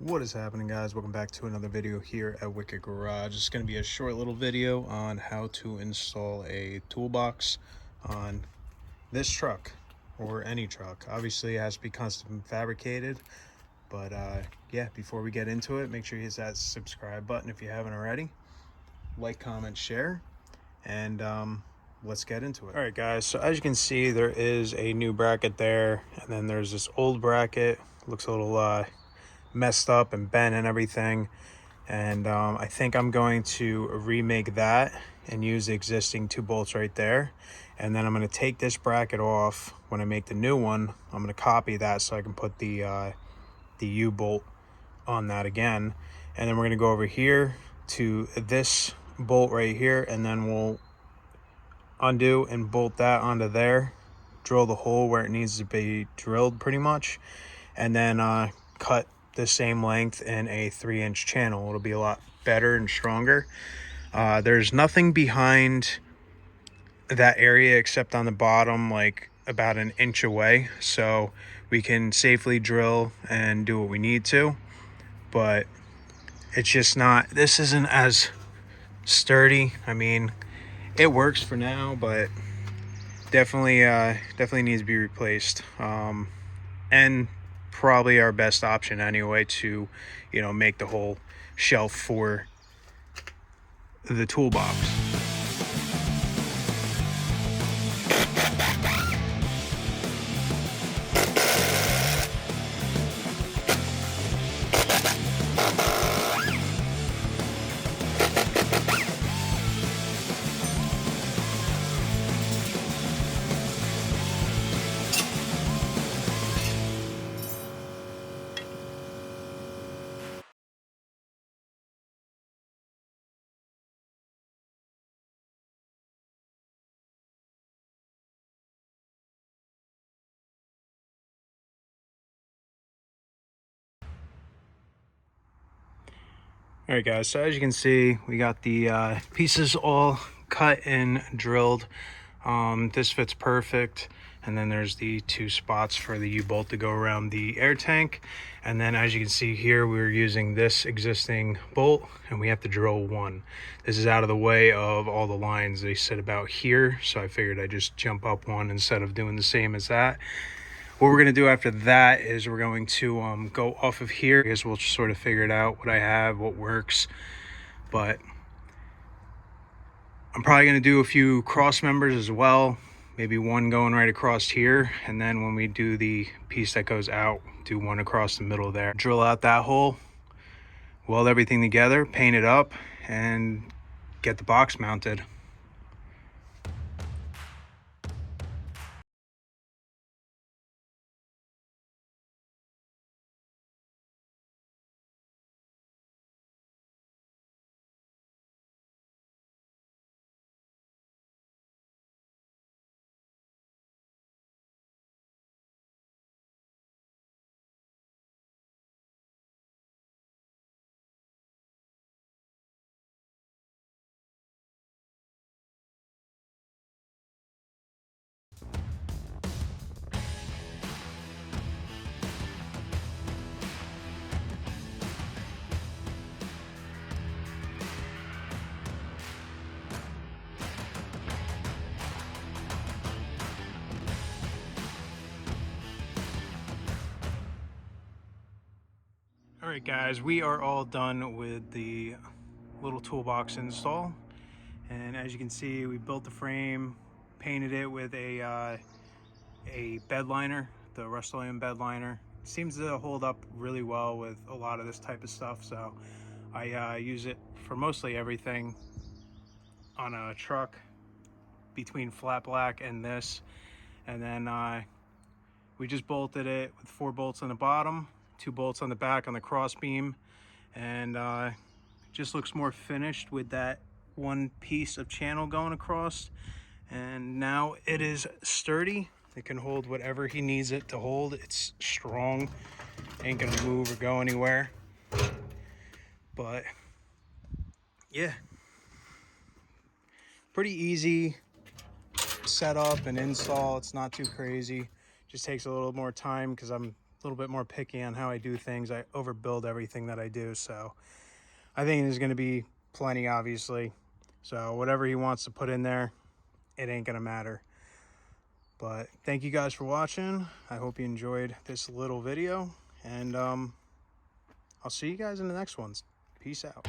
What is happening, guys? Welcome back to another video here at Wicked Garage. It's going to be a short little video on how to install a toolbox on this truck or any truck. Obviously it has to be custom fabricated, but yeah, before we get into it, make sure you hit that subscribe button if you haven't already. Like, comment, share, and let's get into it. All right, guys, so as you can see, there is a new bracket there, and then there's this old bracket. Looks a little messed up and bent and everything, and I think I'm going to remake that and use the existing 2 bolts right there, and then I'm going to take this bracket off. When I make the new one, I'm going to copy that so I can put the U-bolt on that again, and then we're going to go over here to this bolt right here, and then we'll undo and bolt that onto there, drill the hole where it needs to be drilled pretty much, and then cut the same length in a 3-inch channel. It'll be a lot better and stronger. There's nothing behind that area except on the bottom, like about an inch away, so we can safely drill and do what we need to, but it's just not, this isn't as sturdy. I mean, it works for now, but definitely needs to be replaced, and probably our best option anyway to, make the whole shelf for the toolbox. All right, guys, so as you can see, we got the pieces all cut and drilled. This fits perfect, and then there's the 2 spots for the U-bolt to go around the air tank. And then as you can see here, we're using this existing bolt, and we have to drill 1. This is out of the way of all the lines. They sit about here, so I figured I'd just jump up 1 instead of doing the same as that. What we're going to do after that is we're going to go off of here, because we'll sort of figure it out, what I have, what works. But I'm probably going to do a few cross members as well, maybe 1 going right across here, and then when we do the piece that goes out, do 1 across the middle there. Drill out that hole, weld everything together, paint it up, and get the box mounted. All right, guys, we are all done with the little toolbox install, and as you can see, we built the frame, painted it with a bed liner, the Rust-Oleum bed liner. It seems to hold up really well with a lot of this type of stuff, so I use it for mostly everything on a truck between flat black and this. And then we just bolted it with 4 bolts on the bottom, 2 bolts on the back on the cross beam, and just looks more finished with that 1 piece of channel going across. And now it is sturdy. It can hold whatever he needs it to hold. It's strong, ain't gonna move or go anywhere. But yeah, pretty easy setup and install. It's not too crazy, just takes a little more time because I'm little bit more picky on how I do things. I overbuild everything that I do, so I think there's going to be plenty, obviously. So whatever he wants to put in there, it ain't going to matter. But thank you guys for watching. I hope you enjoyed this little video, and I'll see you guys in the next ones. Peace out.